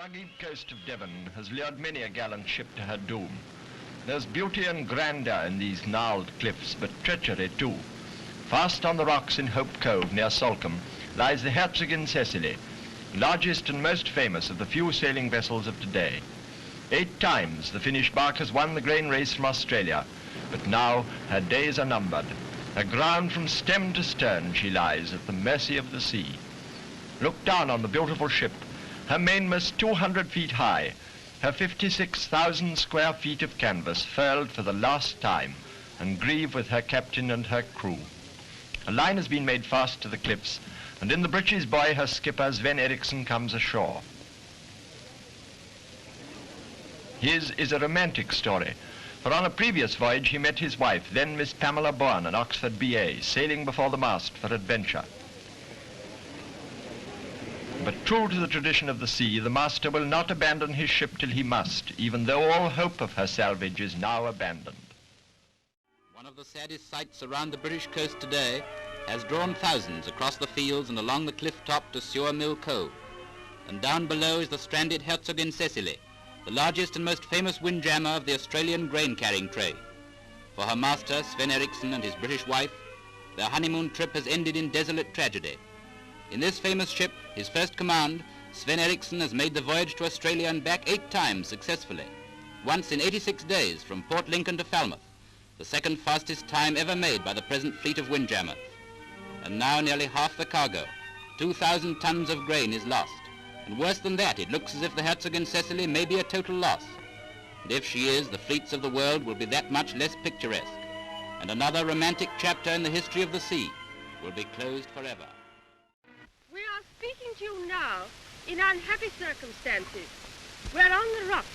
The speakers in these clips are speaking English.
rugged coast of Devon has lured many a gallant ship to her doom. There's beauty and grandeur in these gnarled cliffs, but treachery too. Fast on the rocks in Hope Cove near Salcombe lies the Herzogin Cecily, largest and most famous of the few sailing vessels of today. 8 times the Finnish bark has won the grain race from Australia, but now her days are numbered. Aground from stem to stern she lies at the mercy of the sea. Look down on the beautiful ship, her mainmast 200 feet high, her 56,000 square feet of canvas furled for the last time, and grieve with her captain and her crew. A line has been made fast to the cliffs, and in the breeches buoy her skipper Sven Eriksson comes ashore. His is a romantic story, for on a previous voyage he met his wife, then Miss Pamela Bourne, an Oxford BA, sailing before the mast for adventure. But true to the tradition of the sea, the master will not abandon his ship till he must, even though all hope of her salvage is now abandoned. One of the saddest sights around the British coast today has drawn thousands across the fields and along the cliff top to Sewer Mill Cove. And down below is the stranded Herzogin Cecily, the largest and most famous windjammer of the Australian grain-carrying trade. For her master, Sven Eriksson, and his British wife, their honeymoon trip has ended in desolate tragedy. In this famous ship, his first command, Sven Eriksson has made the voyage to Australia and back 8 times successfully, once in 86 days from Port Lincoln to Falmouth, the second fastest time ever made by the present fleet of windjammers. And now nearly half the cargo, 2,000 tons of grain, is lost. And worse than that, it looks as if the Herzogin Cecily may be a total loss. And if she is, the fleets of the world will be that much less picturesque. And another romantic chapter in the history of the sea will be closed forever. We are speaking to you now in unhappy circumstances. We're on the rocks.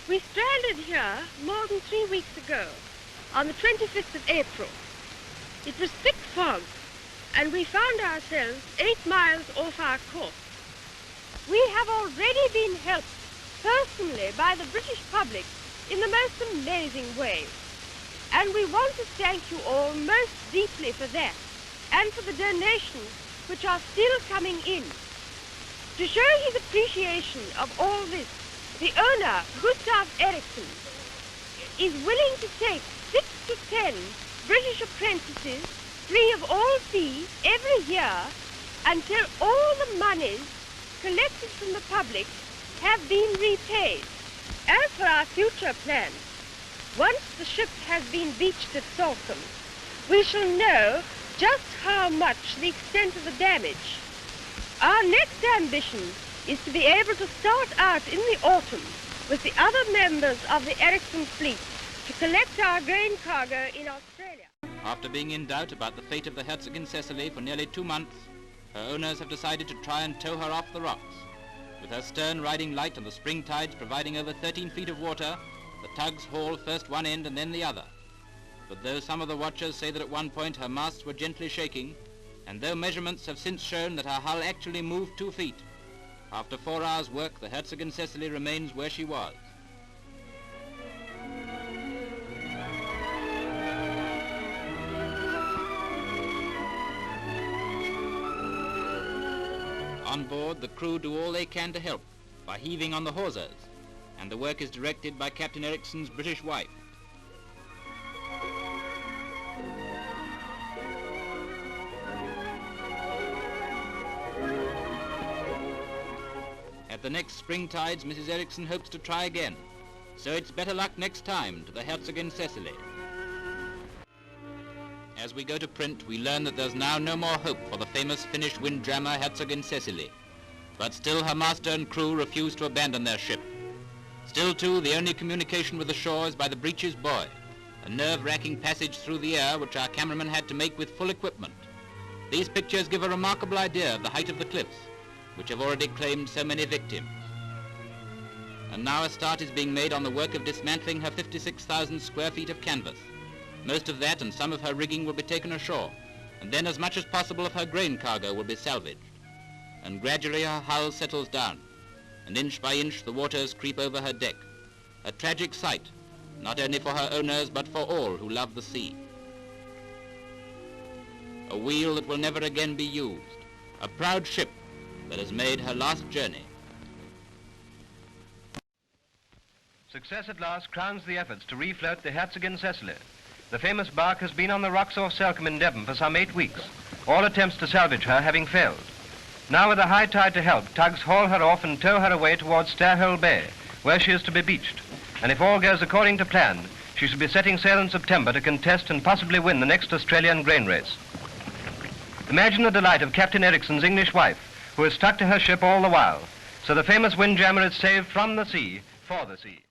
We stranded here more than 3 weeks ago, on the 25th of April. It was thick fog, and we found ourselves 8 miles off our course. We have already been helped personally by the British public in the most amazing way. And we want to thank you all most deeply for that, and for the donations which are still coming in. To show his appreciation of all this, the owner, Gustav Eriksson, is willing to take 6 to 10 British apprentices free of all fees every year until all the monies collected from the public have been repaid. As for our future plans, once the ship has been beached at Salcombe, we shall know just how much the extent of the damage. Our next ambition is to be able to start out in the autumn with the other members of the Eriksson fleet to collect our grain cargo in Australia. After being in doubt about the fate of the Herzogin Cecily for nearly 2 months, her owners have decided to try and tow her off the rocks. With her stern riding light and the spring tides providing over 13 feet of water, the tugs haul first one end and then the other. But though some of the watchers say that at one point her masts were gently shaking, and though measurements have since shown that her hull actually moved 2 feet, after 4 hours' work the Herzogin Cecily remains where she was. On board, the crew do all they can to help by heaving on the hawsers, and the work is directed by Captain Eriksson's British wife. At the next spring tides, Mrs. Eriksson hopes to try again, so it's better luck next time to the Herzogin Cecily. As we go to print, we learn that there's now no more hope for the famous Finnish windjammer Herzogin Cecily. But still her master and crew refuse to abandon their ship. Still, too, the only communication with the shore is by the breeches buoy, a nerve-wracking passage through the air which our cameraman had to make with full equipment. These pictures give a remarkable idea of the height of the cliffs, which have already claimed so many victims. And now a start is being made on the work of dismantling her 56,000 square feet of canvas. Most of that and some of her rigging will be taken ashore, and then as much as possible of her grain cargo will be salvaged. And gradually her hull settles down, and inch by inch the waters creep over her deck. A tragic sight, not only for her owners but for all who love the sea. A wheel that will never again be used, a proud ship that has made her last journey. Success at last crowns the efforts to refloat the Herzogin Cecily. The famous bark has been on the rocks off Selcombe in Devon for some 8 weeks, all attempts to salvage her having failed. Now with a high tide to help, tugs haul her off and tow her away towards Starehole Bay, where she is to be beached. And if all goes according to plan, she should be setting sail in September to contest and possibly win the next Australian grain race. Imagine the delight of Captain Ericsson's English wife, who is stuck to her ship all the while. So the famous windjammer is saved from the sea, for the sea.